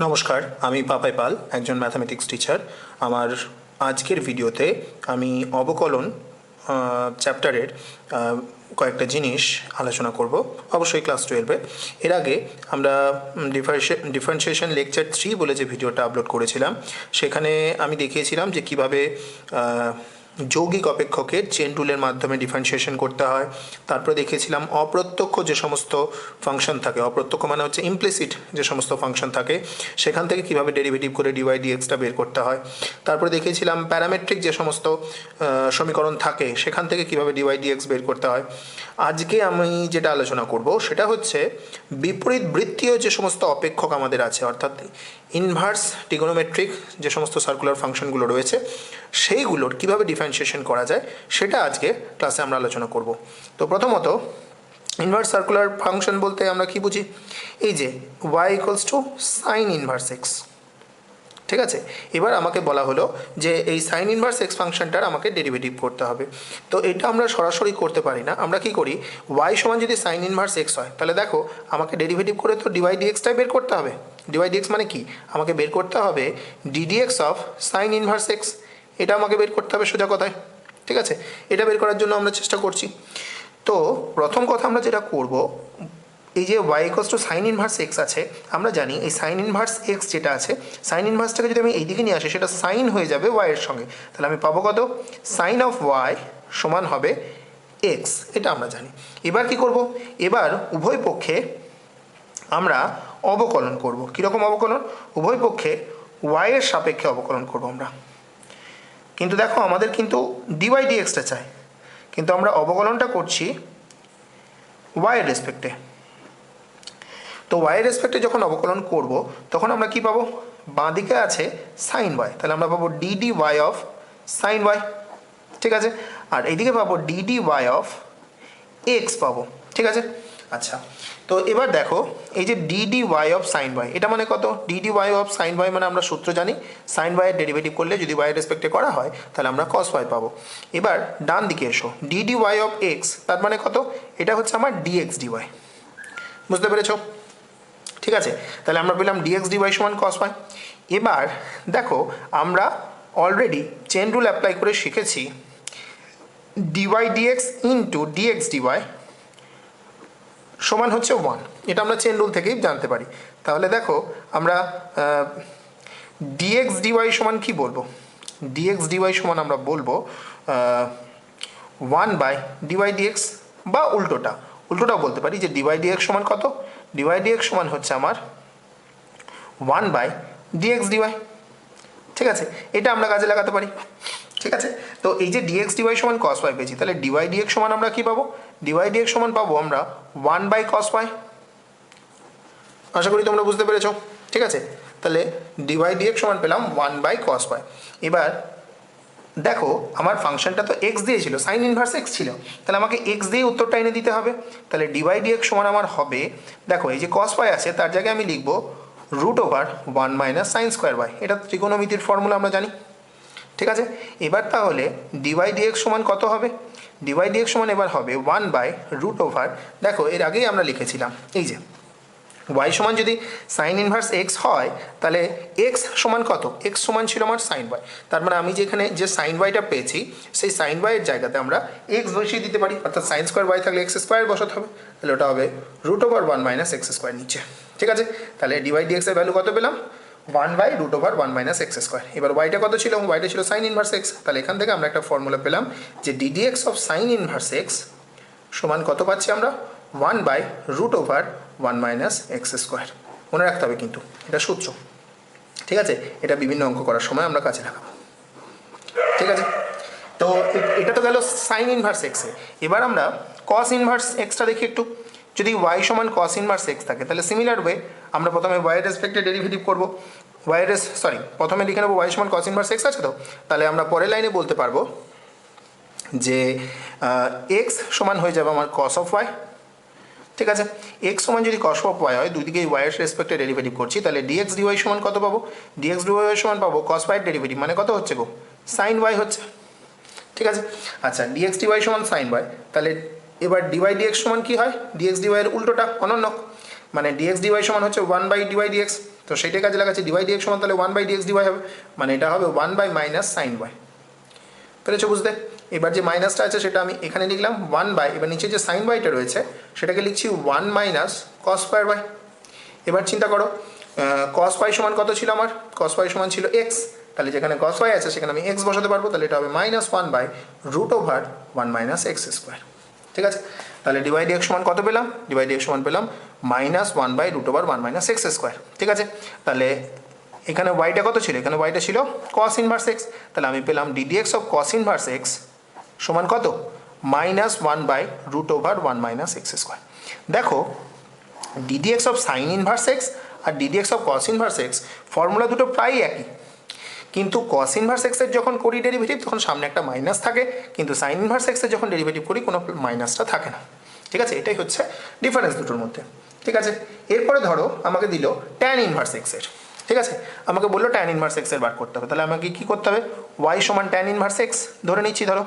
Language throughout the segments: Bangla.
নমস্কার, আমি পাপাই পাল, একজন ম্যাথামেটিক্স টিচার। আমার আজকের ভিডিওতে আমি অবকলন চ্যাপ্টারের কয়েকটা জিনিস আলোচনা করব, অবশ্যই ক্লাস 12-এ। এর আগে আমরা ডিফারেন্সিয়েশন লেকচার 3 বলে যে ভিডিওটা আপলোড করেছিলাম, সেখানে আমি দেখিয়েছিলাম যে কীভাবে যৌগিক অপেক্ষকের চেন রুলের মাধ্যমে ডিফারেন্সিয়েশন করতে হয়। তারপরে দেখিয়েছিলাম অপ্রত্যক্ষ যে সমস্ত ফাংশন থাকে, অপ্রত্যক্ষ মানে হচ্ছে ইমপ্লিসিট যে সমস্ত ফাংশন থাকে, সেখান থেকে কীভাবে ডেরিভেটিভ করে ডিওয়াই ডিএক্সটা বের করতে হয়। তারপরে দেখিয়েছিলাম প্যারামেট্রিক যে সমস্ত সমীকরণ থাকে, সেখান থেকে কীভাবে ডিওয়াই ডিএক্স বের করতে হয়। আজকে আমি যেটা আলোচনা করব সেটা হচ্ছে বিপরীত বৃত্তীয় যে সমস্ত অপেক্ষক আমাদের আছে, অর্থাৎ ইনভার্স ট্রিগোনোমেট্রিক যে সমস্ত সার্কুলার ফাংশনগুলো রয়েছে, সেইগুলোর কীভাবে ডিফারেন্সিয়েশন করা যায় সেটা আজকে ক্লাসে আমরা আলোচনা করব। তো প্রথমত ইনভার্স সার্কুলার ফাংশন বলতে আমরা কি বুঝি? এই যে y = সাইন ইনভার্স এক্স, ঠিক আছে। এবার আমাকে বলা হলো যে এই সাইন ইনভার্স এক্স ফাংশনটার আমাকে ডেরিভেটিভ করতে হবে। তো এটা আমরা সরাসরি করতে পারি না, আমরা কি করি, y সমান যদি সাইন ইনভার্স এক্স হয়, তাহলে দেখো আমাকে ডেরিভেটিভ করে তো ডিওয়াই ডিএক্সটাই বের করতে হবে। ডিওয়াই ডিএক্স মানে কি, আমাকে বের করতে হবে ddx of sine inverse x, এটা আমাকে বের করতে হবে সোজা কথায়, ঠিক আছে। এটা বের করার জন্য আমরা চেষ্টা করছি। তো প্রথম কথা আমরা যেটা করব, এই যে y = সাইন ইনভার্স এক্স আছে, আমরা জানি এই সাইন ইনভার্স এক্স যেটা আছে, সাইন ইনভার্সটাকে যদি আমি এই দিকে নিয়ে আসি, সেটা সাইন হয়ে যাবে y এর সঙ্গে, তাহলে আমি পাবো কত, সাইন অফ y সমান হবে এক্স, এটা আমরা জানি। এবার কি করব, এবার উভয় পক্ষে আমরা অবকলন করব। কীরকম অবকলন? উভয় পক্ষে y এর সাপেক্ষে অবকলন করব আমরা। কিন্তু দেখো আমাদের কিন্তু ডিওয়াই ডিএক্সটা চাই, কিন্তু আমরা অবকলনটা করছি y এর রেসপেক্টে। তো y এর রেসপেক্টে যখন অবকলন করব, তখন আমরা কি পাবো, বাঁ দিকে আছে সাইন y, তাহলে আমরা পাবো d d y of sine y, ঠিক আছে। আর এইদিকে পাবো ডিডি ওয়াই অফ এক্স পাবো, ঠিক আছে। আচ্ছা, তো এবার দেখো এই যে d d y of sine y, এটা মানে কত, d d y of sine y মানে আমরা সূত্র জানি, সাইন y এর ডেরিভেটিভ করলে যদি y এর রেসপেক্টে করা হয় তাহলে আমরা কস y পাবো। এবার ডান দিকে এসো, ডিডি ওয়াই অফ এক্স, তার মানে কত, এটা হচ্ছে আমার ডিএক্স ডিওয়াই, বুঝতে পেরেছো? ঠিক আছে, তাহলে আমরা পেলাম ডিএক্স ডিওয়াই সমান কস y। এবার দেখো আমরা অলরেডি চেন রুল অ্যাপ্লাই করে শিখেছি d y d x into d x d y সমান হচ্ছে 1, এটা আমরা চেন রুল থেকেই জানতে পারি। তাহলে দেখো আমরা ডিএক্স ডিওয়াই সমান কি বলবো, ডিএক্স ডিওয়াই সমান আমরা বলবো 1/ডিওয়াই ডিএক্স, বা উল্টোটাও বলতে পারি যে ডিওয়াই ডিএক্স সমান কত, ডিওয়াই ডিএক্স সমান হচ্ছে আমার 1/ডিএক্স ডিওয়াই, ঠিক আছে। এটা আমরা কাজে লাগাতে পারি, ঠিক আছে। তো এই যে ডিএক্স ডিওয়াই সমান কস y পেয়েছি, তাহলে ডিওয়াই ডিএক্স সমান আমরা কি পাবো, ডিওয়াই ডিএক্স সমান পাবো আমরা 1/cos y। আশা করি তোমরা বুঝতে পেরেছো, ঠিক আছে। তাহলে ডিওয়াই ডিএক্স সমান পেলাম 1/cos y। এবার দেখো আমার ফাংশনটা তো এক্স দিয়েছিল, সাইন ইনভার্স এক্স ছিল, তাহলে আমাকে এক্স দিয়ে উত্তরটা এনে দিতে হবে। তাহলে ডিওয়াই ডিএক্স সমান আমার হবে, দেখো এই যে cos y আছে তার জায়গায় আমি লিখবো √1 - sin স্কোয়ার y, এটা ত্রিকোণমিতির ফর্মুলা আমরা জানি, ঠিক আছে। এবার তাহলে ডিওয়াই ডিএক্স সমান কত হবে, ডিওয়াই ডিএক্স সমান এবার হবে 1/√, দেখো এর আগেই আমরা লিখেছিলাম এই যে y সমান যদি সাইন ইনভার্স এক্স হয়, তাহলে এক্স সমান কত, এক্স সমান ছিল আমার সাইন y, তার মানে আমি যেখানে যে সাইন yটা পেয়েছি সেই সাইন y এর জায়গাতে আমরা এক্স বসিয়ে দিতে পারি, অর্থাৎ সাইন স্কোয়ার y থাকলে এক্স স্কোয়ার বসাতে হবে, তাহলে ওটা হবে √1 - x² নিচে, ঠিক আছে। তাহলে ডিওয়াই ডিএক্স এর ভ্যালু কত পেলাম, 1/√1 - x²। এবার ওয়াইটা কত ছিল, ওয়াইটা ছিল সাইন ইনভার্স এক্স, তাহলে এখান থেকে আমরা একটা ফর্মুলা পেলাম যে ddx of sine inverse x সমান কত পাচ্ছি আমরা, 1/√1 - x²। মনে রাখতে হবে কিন্তু এটা সূত্র, ঠিক আছে। এটা বিভিন্ন অঙ্ক করার সময় আমরা কাজে লাগাবো, ঠিক আছে। তো এটা তো গেল সাইন ইনভার্স এক্সে। এবার আমরা কস ইনভার্স এক্সটা দেখি একটু। যদি y সমান কস ইনভার্স এক্স থাকে, তাহলে সিমিলার ওয়ে আমরা প্রথমে y এর রেসপেক্টে ডেরিভেটিভ করবো, প্রথমে লিখে নেবো y সমান কস ইনভার্স এক্স আছে, তো তাহলে আমরা পরের লাইনে বলতে পারবো যে এক্স সমান হয়ে যাবে আমার কস অফ y, ঠিক আছে। এক্স সমান যদি কস অফ y হয়, দুই দিকে y এর রেসপেক্টে ডেরিভেটিভ করছি, তাহলে ডিএক্স ডিওয়াই সমান কত পাবো, ডিএক্স ডিওয়াই সমান পাবো কস y এর ডেরিভেটিভ, মানে কত হচ্ছে গো, সাইন y হচ্ছে, ঠিক আছে। আচ্ছা, ডিএক্স ডিওয়াই সমান সাইন y, তাহলে এবার ডিওয়াই ডিএক্স সমান কি হয়, ডিএক্স ডিওয়াই এর উল্টোটা অনন্য, মানে ডিএক্স ডিওয়াই সমান হচ্ছে 1/dy/dx, তো সেইটাই কাজে লাগাচ্ছি। dy/dx সমান তাহলে 1/dx/dy হবে, মানে এটা হবে 1 মাইনাস সাইন y। পেরেছো বুঝতে? এবার যে মাইনাসটা আছে সেটা আমি এখানে লিখলাম 1 এবার নিচে যে সাইন ওয়াইটা রয়েছে সেটাকে লিখছি 1 মাইনাস কস স্কোয়ার y। এবার চিন্তা করো কস y সমান কত ছিল আমার? কস y সমান ছিল x, তাহলে যেখানে কস y আছে সেখানে আমি x বসাতে পারবো, তাহলে এটা হবে -1/√1 মাইনাস এক্স স্কোয়ার। ঠিক আছে, তাহলে dy/dx সমান কত পেলাম? dy/dx সমান পেলাম -1/√1 মাইনাস এক্স স্কোয়ার। ঠিক আছে, তাহলে এখানে ওয়াইটা কত ছিল? এখানে ওয়াইটা ছিল কস ইনভার্স এক্স, তাহলে আমি পেলাম ddx of cos inverse x সমান কত? -1/√1 মাইনাস এক্স স্কোয়ার। দেখো ddx of sine inverse x আর ddx of cos inverse x formula দুটো প্রায় একই, কিন্তু কস ইনভার্স এক্সের যখন করি ডেরিভেটিভ তখন সামনে একটা মাইনাস থাকে, কিন্তু সাইন ইনভার্স এক্সের যখন ডেরিভেটিভ করি কোনো মাইনাসটা থাকে না। ঠিক আছে, এটাই হচ্ছে ডিফারেন্স দুটোর মধ্যে। ঠিক আছে, এরপরে ধরো আমাকে দিল ট্যান ইনভার্স এক্সের। ঠিক আছে, আমাকে বললো ট্যান ইনভার্স এক্সের বার করতে হবে, তাহলে আমাকে কী করতে হবে? ওয়াই সমান ট্যান ইনভার্স এক্স ধরে নিচ্ছি ধরো।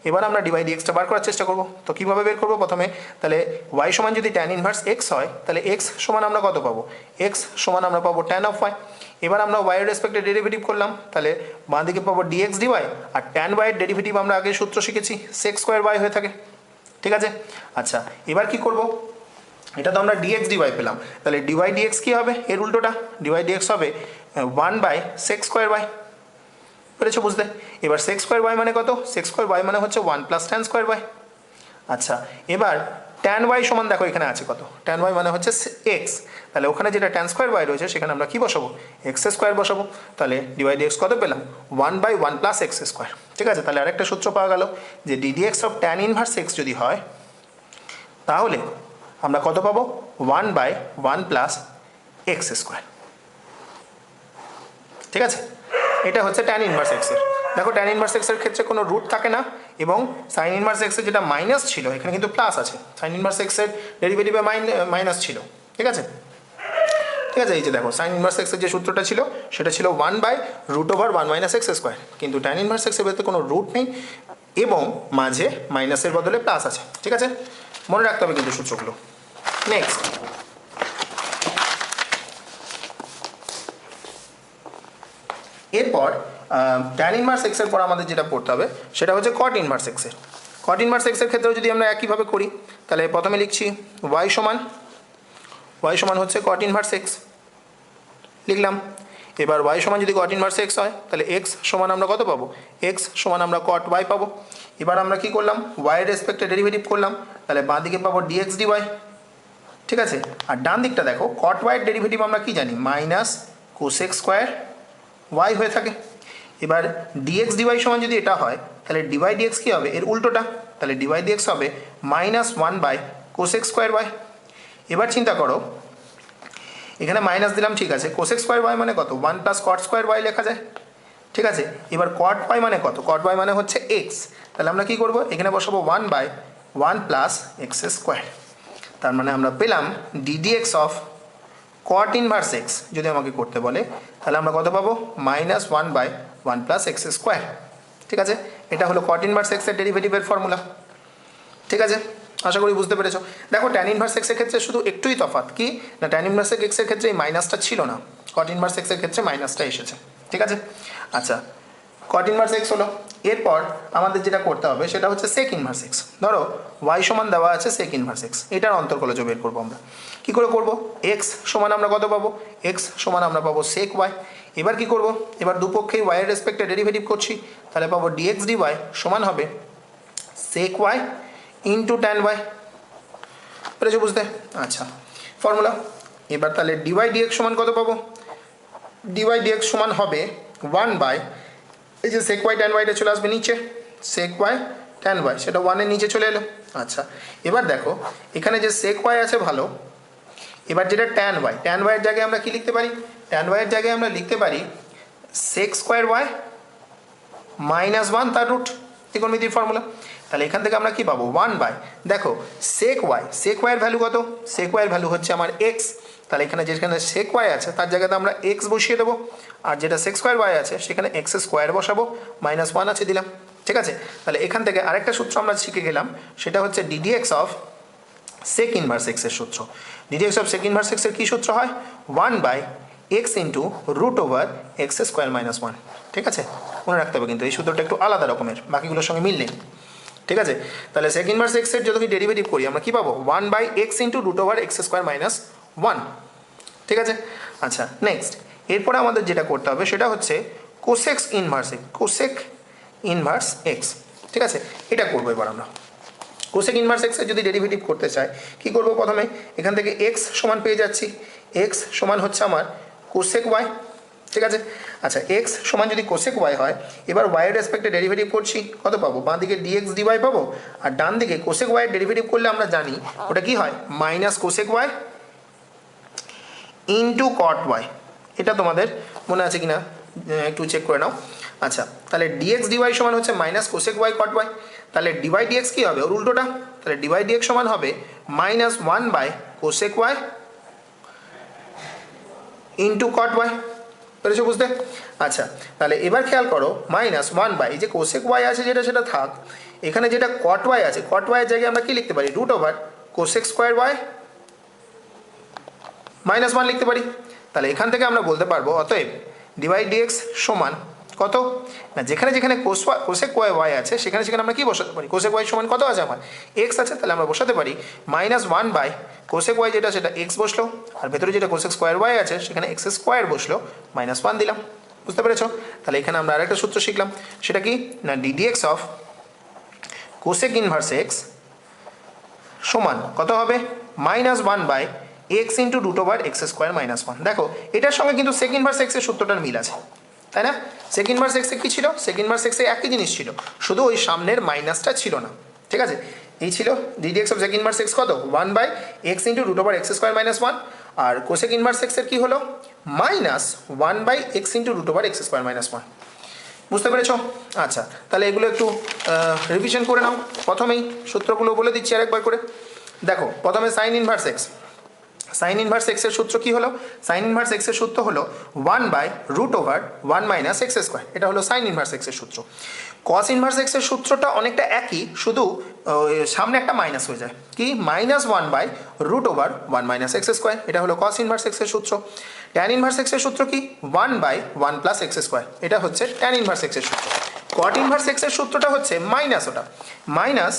এবার আমরা dy/dxটা বার করার চেষ্টা করবো। তো কীভাবে বের করবো? প্রথমে তাহলে ওয়াই সমান যদি ট্যান ইনভার্স এক্স হয় তাহলে এক্স সমান আমরা কত পাবো? এক্স সমান আমরা পাবো ট্যান অফ ওয়াই। এবার আমরা ওয়াইয়ের রেসপেক্টে ডেরিভেটিভ করলাম, তাহলে বাঁ দিকে পাবো dx dy, আর ট্যান ওয়াইয়ের ডেরিভেটিভ আমরা আগে সূত্র শিখেছি সেক স্কোয়ার ওয়াই হয়ে থাকে। ঠিক আছে, আচ্ছা এবার কি করব? এটা তো আমরা dx dy পেলাম, তাহলে dy/dx কী হবে? এর উল্টোটা dy/dx হবে 1/sec স্কোয়ার y। পেরেছো বুঝতে? এবার sec স্কোয়ার y মানে কত? sec স্কোয়ার y মানে হচ্ছে 1 + tan স্কোয়ার y। আচ্ছা এবার tan y সমান দেখো এখানে আছে কত? tan y মানে হচ্ছে x, তাহলে ওখানে যেটা tan স্কোয়ার y রয়েছে সেখানে আমরা কী বসাবো? x স্কোয়ার বসাবো, তাহলে dy/dx কত পেলাম? 1/1 + x স্কোয়ার। ঠিক আছে, তাহলে আরেকটা সূত্র পাওয়া গেল যে ddx of tan inverse x যদি হয় তাহলে আমরা কত পাবো? 1/1 + x স্কোয়ার। ঠিক আছে, এটা হচ্ছে ট্যান ইনভার্স এক্সের। দেখো ট্যান ইনভার্স এক্সের ক্ষেত্রে কোনো রুট থাকে না, এবং সাইন ইনভার্স এক্সের যেটা মাইনাস ছিল এখানে কিন্তু প্লাস আছে। সাইন ইনভার্স এক্সের ডেরিভেটিভে মাইনাস ছিল। ঠিক আছে, ঠিক আছে, এই যে দেখো সাইন ইনভার্স এক্সের যে সূত্রটা ছিল সেটা ছিল 1/√1 মাইনাস এক্স স্কোয়ার, কিন্তু ট্যান ইনভার্স এক্সের ভেতরে কোনো রুট নেই এবং মাঝে মাইনাসের বদলে প্লাস আছে। ঠিক আছে, মনে রাখতে হবে কিন্তু সূত্রগুলো। নেক্সট এরপর ট্যান ইনভার্স এক্সের পর আমাদের যেটা পড়তে হবে সেটা হচ্ছে কট ইনভার্স এক্সের। কট ইনভার্স এক্সের ক্ষেত্রেও যদি আমরা একইভাবে করি তাহলে প্রথমে লিখছি ওয়াই সমান হচ্ছে কট ইনভার্স এক্স লিখলাম। এবার ওয়াই সমান যদি কট ইনভার্স এক্স হয় তাহলে এক্স সমান আমরা কত পাবো? এক্স সমান আমরা কট ওয়াই পাবো। এবার আমরা কি করলাম? ওয়াইয়ের রেসপেক্টে ডেরিভেটিভ করলাম, তাহলে বাঁ দিকে পাবো dx dy। ঠিক আছে, আর ডান দিকটা দেখো কট ওয়াইয়ের ডেরিভেটিভ আমরা কি জানি? মাইনাস কোসেক স্কোয়ার ওয়াই হয়ে থাকে। এবার dx dy সমান যদি এটা হয় তাহলে dy/dx কী হবে? এর উল্টোটা, তাহলে dy/dx হবে -1/cosec স্কোয়ার y। এবার চিন্তা করো এখানে মাইনাস দিলাম, ঠিক আছে, কোসেক স্কোয়ার y মানে কত? 1 + cot স্কোয়ার y লেখা যায়। ঠিক আছে, এবার cot y মানে কত? cot y মানে হচ্ছে x, তাহলে আমরা কি করব? এখানে বসাবো 1/1 + x স্কোয়ার। তার মানে আমরা পেলাম ddx of cot inverse x যদি আমাকে করতে বলে তাহলে আমরা কত পাবো? -1/1 + x স্কোয়ার। ঠিক আছে, এটা হলো cot ইনভার্স x এর ডেরিভেটিভের ফর্মুলা। ঠিক আছে, আশা করি বুঝতে পেরেছো। দেখো ট্যান ইনভার্স এক্সের ক্ষেত্রে শুধু একটুই তফাৎ কি না, ট্যান ইনভার্স এক্সের ক্ষেত্রে এই মাইনাসটা ছিল না, কট ইনভার্স এক্সের ক্ষেত্রে মাইনাসটা এসেছে। ঠিক আছে, আচ্ছা কট ইনভার্স এক্স হলো। এরপর আমাদের যেটা করতে হবে সেটা হচ্ছে সেক ইনভার্স এক্স। ধরো ওয়াই সমান দেওয়া আছে সেক ইনভার্স এক্স, এটার অন্তর্কলজ বের করবো আমরা। কী করে করবো? এক্স সমান আমরা কত পাবো? এক্স সমান আমরা পাবো সেক ওয়াই। এবার কি করব? এবার দুপক্ষেই ওয়াইয়ের রেসপেক্টে ডেরিভেটিভ করছি, তাহলে পাবো dx dy সমান হবে সেক ওয়াই ইন্টু ট্যান ওয়াই। পেরেছো বুঝতে? আচ্ছা ফর্মুলা। এবার তাহলে dy/dx সমান কত পাবো? dy/dx সমান হবে 1/ এই যে sec y tan y টা চলে আসবে নিচে, sec y tan y সেটা 1 এর নিচে চলে এলো। আচ্ছা এবার দেখো এখানে যে sec y আছে ভালো, এবার যেটা tan y এর জায়গায় আমরা কি লিখতে পারি? tan y এর জায়গায় আমরা লিখতে পারি sec স্কোয়ার y -1 তার রুট, ত্রিকোণমিতির ফর্মুলা। তাহলে এখান থেকে আমরা কি পাবো? 1/, দেখো sec y এর ভ্যালু কত? sec y এর ভ্যালু হচ্ছে আমার x, তাহলে এখানে যেখানে sec y আছে তার জায়গাতে আমরা x বসিয়ে দেবো, আর যেটা sec স্কোয়ার y আছে সেখানে x স্কোয়ার বসাবো, -1 আছে দিলাম। ঠিক আছে, তাহলে এখান থেকে আরেকটা সূত্র আমরা শিখে গেলাম, সেটা হচ্ছে ddx অফ সেক ইনভার্স এক্সের সূত্র। ডিডিএক্স অফ সেক ইনভার্স এক্সের কী সূত্র হয়? 1/x into root over x square minus 1। ঠিক আছে, মনে রাখতে হবে কিন্তু এই সূত্রটা একটু আলাদা রকমের, বাকিগুলোর সঙ্গে মিল নেই। ঠিক আছে, তাহলে সেক ইনভার্স এক্সের যদি ডেরিভেটিভ করি আমরা কী পাবো? 1/x into root over x square minus 1। ঠিক আছে, আচ্ছা নেক্সট এরপরে আমাদের যেটা করতে হবে সেটা হচ্ছে cosec inverse x, cosec inverse x. ঠিক আছে, এটা করবো এবার আমরা। কোসেক ইনভার্স এক্সের যদি ডেরিভেটিভ করতে চাই কী করবো? প্রথমে এখান থেকে এক্স সমান পেয়ে যাচ্ছি, এক্স সমান হচ্ছে আমার কোসেক ওয়াই। ঠিক আছে, আচ্ছা এক্স সমান যদি কোসেক ওয়াই হয়, এবার ওয়াইয়ের রেসপেক্টে ডেরিভেটিভ করছি, কত পাবো? বাঁ দিকে ডিএক্স ডিওয়াই পাবো, আর ডান দিকে কোসেক ওয়াইয়ের ডেরিভেটিভ করলে আমরা জানি ওটা কি হয়? Minus cosec y into cot y. এটা তোমাদের মনে আছে কিনা একটু চেক করে নাও। আচ্ছা, তাহলে ডিএক্স ডিওয়াই সমান হচ্ছে minus cosec y cot y. তাহলে ডিওয়াই ডিএক্স কী হবে? ওর উল্টোটা। তাহলে ডিওয়াই ডিএক্স সমান হবে minus 1 cosec y into cot y. পেরেছো বুঝতে? আচ্ছা, তাহলে এবার খেয়াল করো মাইনাস 1 এই যে কোসেক ওয়াই আছে যেটা সেটা থাক, এখানে যেটা কট ওয়াই আছে, কট ওয়াইয়ের জায়গায় আমরা কি লিখতে পারি? Root over cosec square y minus 1 লিখতে পারি। তাহলে এখান থেকে আমরা বলতে পারবো অতএব ডিওয়াই ডিএক্স সমান কত না, যেখানে যেখানে কোসেক ওয়াই আছে সেখানে সেখানে আমরা কি বসাতে পারি? কোসেক ওয়াই সমান কত আছে আমার? এক্স আছে, তাহলে আমরা বসাতে পারি মাইনাস 1 কোসেক ওয়াই যেটা সেটা এক্স বসলো, আর ভেতরে যেটা কোসেক স্কোয়ার ওয়াই আছে সেখানে এক্স স্কোয়ার বসলো, মাইনাস 1 দিলাম। বুঝতে পেরেছো? তাহলে এখানে আমরা আরেকটা সূত্র শিখলাম, সেটা কি না d d x of cosec inverse x সমান কত হবে? Minus 1/x into root over x square minus 1। দেখো এটার সঙ্গে কিন্তু সেক ইনভার্স এক্সের সূত্রটার মিল আছে, তাই না? সেক ইনভার্স এক্সে কী ছিল? সেক ইনভার্স এক্সে একই জিনিস ছিল, শুধু ওই সামনের মাইনাসটা ছিল না। ঠিক আছে, এই ছিল d d x of sec inverse x কত? 1/x into root over x square minus 1। আর কোসেক ইনভার্স এক্সের কী হলো? Minus 1/x into root over x square minus 1। বুঝতে পেরেছ? আচ্ছা, তাহলে এগুলো একটু রিভিশন করে নাও। প্রথমেই সূত্রগুলো বলে দিচ্ছি আরেকবার করে। দেখো প্রথমে sign inverse x, sign inverse এক্সের সূত্র কী হলো? সাইন ইনভার্স এক্সের সূত্র হলো 1/√1 - x স্কোয়ার। এটা হলো সাইন ইনভার্স এক্সের সূত্র। কস ইনভার্স এক্সের সূত্রটা অনেকটা একই, শুধু সামনে একটা মাইনাস হয়ে যায়, কি মাইনাস 1/√1 - x স্কোয়ার। এটা হলো কস ইনভার্স এক্সের সূত্র। ট্যান ইনভার্স এক্সের সূত্র কি? 1/1 + x স্কোয়ার। এটা হচ্ছে ট্যান ইনভার্স এক্সের সূত্র। কট ইনভার্স এক্সের সূত্রটা হচ্ছে মাইনাস, ওটা মাইনাস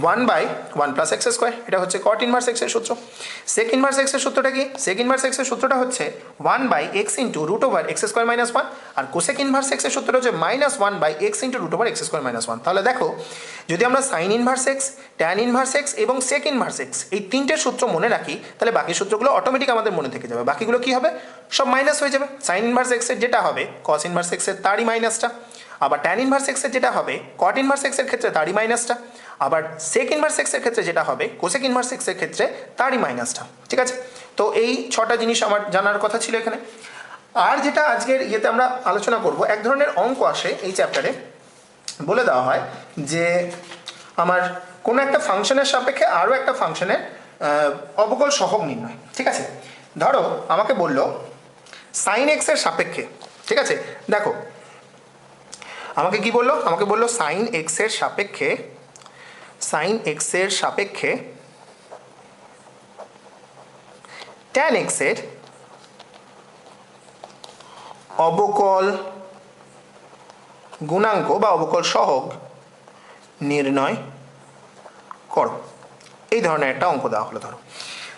1/1 + x স্কোয়ার। এটা হচ্ছে কট ইনভার্স এক্সের সূত্র। সেক ইনভার্স এক্সের সূত্রটা কি? সেক ইনভার্স এক্সের সূত্রটা হচ্ছে 1/x into root over x square minus 1। আর কোসেক ইনভার্স এক্সের সূত্রটা হচ্ছে -1/x into root over x square minus 1। তাহলে দেখো যদি আমরা sine inverse x, tan inverse x এবং সেক ইনভার্স এক্স এই তিনটে সূত্র মনে রাখি, তাহলে বাকি সূত্রগুলো অটোমেটিক আমাদের মনে থেকে যাবে। বাকিগুলো কি হবে? সব মাইনাস হয়ে যাবে। সাইন ইনভার্স এক্সের যেটা হবে কস ইনভার্স এক্সের তারই মাইনাসটা, আবার ট্যান ইনভার্স এক্সের যেটা হবে কট ইনভার্স এক্সের ক্ষেত্রে তারই মাইনাসটা, আবার সেক ইনভার্স এক্সের ক্ষেত্রে যেটা হবে কোসেক ইনভার্স এক্সের ক্ষেত্রে তারই মাইনাসটা। ঠিক আছে, তো এই 6টা জিনিস আমার জানার কথা ছিল এখানে। আর যেটা আজকের ইয়েতে আমরা আলোচনা করব, এক ধরনের অঙ্ক আসে এই চ্যাপ্টারে, বলে দেওয়া হয় যে আমার কোনো একটা ফাংশনের সাপেক্ষে আরও একটা ফাংশনের অবকল সহগ নির্ণয়। ঠিক আছে, ধরো আমাকে বললো সাইন এক্সের সাপেক্ষে, ঠিক আছে, দেখো আমাকে কি বললো? আমাকে বললো সাইন এক্সের সাপেক্ষে, সাইন এক্সের সাপেক্ষে ট্যান এক্সের অবকল গুণাঙ্ক বা অবকল সহগ নির্ণয় করো। এই ধরনের একটা অঙ্ক দেওয়া হলো। ধরো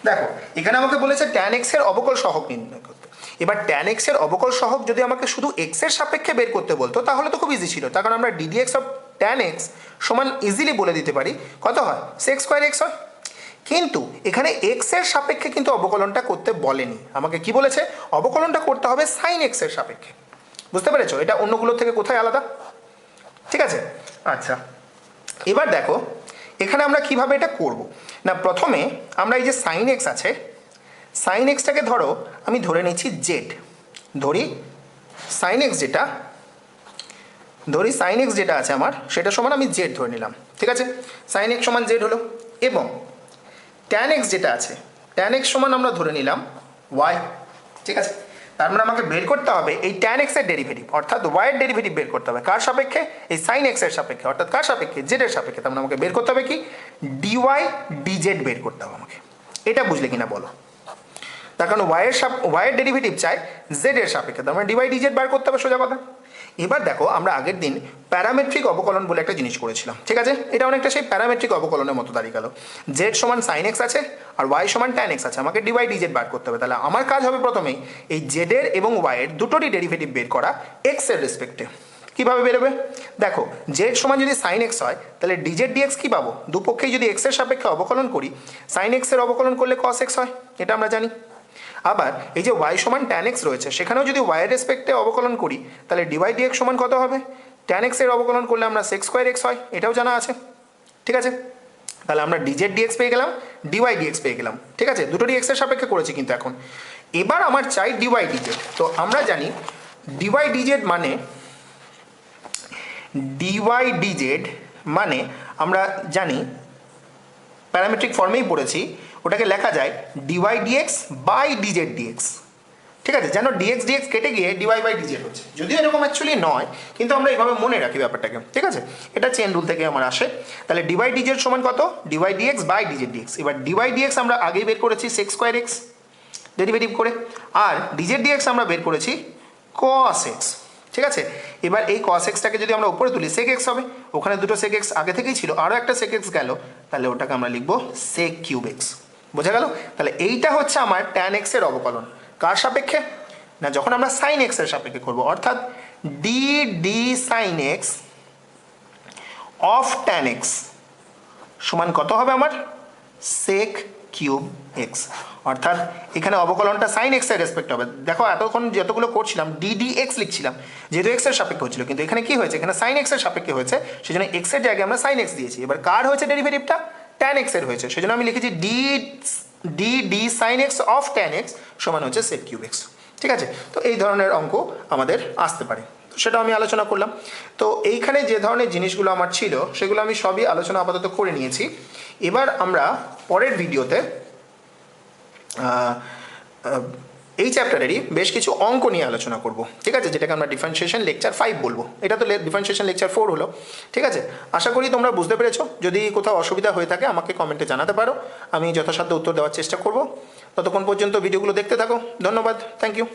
দেখো এখানে আমাকে বলেছে ট্যান এক্সের অবকল সহগ নির্ণয় করতে। এবার ট্যান এক্সের অবকল সহগ যদি আমাকে শুধু এক্সের সাপেক্ষে বের করতে বলতো তাহলে তো খুব ইজি ছিল, তার কারণ আমরা ডিডিএক্স অফ ট্যান এক্স সমান ইজিলি বলে দিতে পারি কত হয়? সেক স্কোয়ার এক্স হয়। কিন্তু এখানে এক্সের সাপেক্ষে কিন্তু অবকলনটা করতে বলেনি, আমাকে কি বলেছে? অবকলনটা করতে হবে সাইন এক্সের সাপেক্ষে। বুঝতে পেরেছো? এটা অন্যগুলোর থেকে কোথায় আলাদা? ঠিক আছে, আচ্ছা এবার দেখো এখানে আমরা কিভাবে এটা করব না। প্রথমে আমরা এই যে সাইন এক্স আছে, সাইন এক্সটাকে ধরো আমি ধরে নিচ্ছি জেড, ধরি সাইন এক্স যেটা, ধরি সাইন এক্স যেটা আছে আমার সেটা সমান আমি জেড ধরে নিলাম। ঠিক আছে, সাইন এক্স সমান জেড হলো। এবং ট্যান এক্স যেটা আছে, ট্যান এক্স সমান আমরা ধরে নিলাম ওয়াই। ঠিক আছে, তার মানে আমাকে বের করতে হবে এই tan x এর ডেরিভেটিভ, অর্থাৎ y এর ডেরিভেটিভ বের করতে হবে কার সাপেক্ষে, এই sin x এর সাপেক্ষে, অর্থাৎ কার সাপেক্ষে, z এর সাপেক্ষে। তার মানে আমাকে বের করতে হবে কি, dy dz বের করতে হবে আমাকে। এটা বুঝলে কিনা বলো। তার কারণ y এর ডেরিভেটিভ চাই z এর সাপেক্ষে, তার মানে dy dz বার করতে হবে, সোজা কথা। এবার দেখো আমরা আগের দিন প্যারামেট্রিক অবকলন বলে একটা জিনিস করেছিলাম, ঠিক আছে? এটা অনেকটা সেই প্যারামেট্রিক অবকলনের মতো দাঁড়িয়ে গেল। z সমান sin x আছে আর y সমান tan x আছে, আমাকে dy dz বার করতে হবে। তাহলে আমার কাজ হবে প্রথমেই এই z এর এবং y এর দুটোরই ডেরিভেটিভ বের করা x এর রেসপেক্টে। কিভাবে বেরোবে দেখো, z সমান যদি sin x হয় তাহলে dz dx কি পাবো, দুপক্ষেই যদি x এর সাপেক্ষে অবকলন করি sin x এর অবকলন করলে cos x হয়, এটা আমরা জানি। আবার এই যে y সমান tan x রয়েছে সেখানেও যদি y এর রেসপেক্টে অবকলন করি তাহলে dy dx সমান কত হবে, tan x এর অবকলন করলে আমরা sec স্কয়ার x হয়, এটাও জানা আছে, ঠিক আছে? তাহলে আমরা dz dx পেয়ে গেলাম, dy dx পেয়ে গেলাম, ঠিক আছে? দুটোরই x এর সাপেক্ষে করেছি কিন্তু এখন। এবার আমার চাই dy dz। তো আমরা জানি dy dz মানে আমরা জানি প্যারামেট্রিক ফর্মেই পড়েছি, ওটাকে লেখা যায় dy dx by dz dx, ঠিক আছে? যেন dx dx কেটে গিয়ে dy বাই dz হচ্ছে, যদিও এরকম অ্যাকচুয়ালি নয়, কিন্তু আমরা এইভাবে মনে রাখি ব্যাপারটাকে, ঠিক আছে? এটা চেন রুল থেকে আমার আসে। তাহলে dy dz সমান কত, dy dx by dz dx। এবার dy dx আমরা আগেই বের করেছি sec স্কয়ার x ডেরিভেটিভ করে, আর dz dx আমরা বের করেছি cos x, ঠিক আছে? এবার এই cos x টাকে যদি আমরা উপরে তুলি sec x হবে, ওখানে দুটো sec x আগে থেকেই ছিল, আরও একটা sec x গেল, তাহলে ওটাকে আমরা লিখবো sec কিউব x। বোঝা গেল? তাহলে এইটা হচ্ছে আমার tan x এর অবকলন কার সাপেক্ষে, না যখন আমরা sin x এর সাপেক্ষে করব, অর্থাৎ d d sin x of tan x সমান কত হবে আমার, sec কিউব x। অর্থাৎ এখানে অবকলনটা sin x এর রেসপেক্ট হবে। দেখো এতক্ষণ যতগুলো করছিলাম d dx লিখছিলাম যেহেতু x এর সাপেক্ষে হচ্ছিল, কিন্তু এখানে কি হয়েছে, এখানে sin x এর সাপেক্ষে হয়েছে, সেজন্য x এর জায়গায় আমরা sin x দিয়েছি। এবার কার হয়েছে ডেরিভেটিভটা, tan x এর হয়েছে, সেজন্য আমি লিখেছি d d sin x of tan x সমান হচ্ছে sec কিউব x, ঠিক আছে? তো এই ধরনের অঙ্ক আমাদের আসতে পারে, তো সেটা আমি আলোচনা করলাম। তো এইখানে যে ধরনের জিনিসগুলো আমার ছিল সেগুলো আমি সবই আলোচনা আপাতত করে নিয়েছি। এবার আমরা পরের ভিডিওতে এই চ্যাপ্টারেরই বেশ কিছু অঙ্ক নিয়ে আলোচনা করব, ঠিক আছে? যেটাকে আমরা ডিফারেন্সিয়েশন লেকচার 5 বলবো, এটা তো ডিফারেন্সিয়েশন লেকচার 4 হলো, ঠিক আছে? আশা করি তোমরা বুঝতে পেরেছো। যদি কোথাও অসুবিধা হয়ে থাকে আমাকে কমেন্টে জানাতে পারো, আমি যথাসাধ্য উত্তর দেওয়ার চেষ্টা করব। ততক্ষণ পর্যন্ত ভিডিওগুলো দেখতে থাকো। ধন্যবাদ, থ্যাংক ইউ।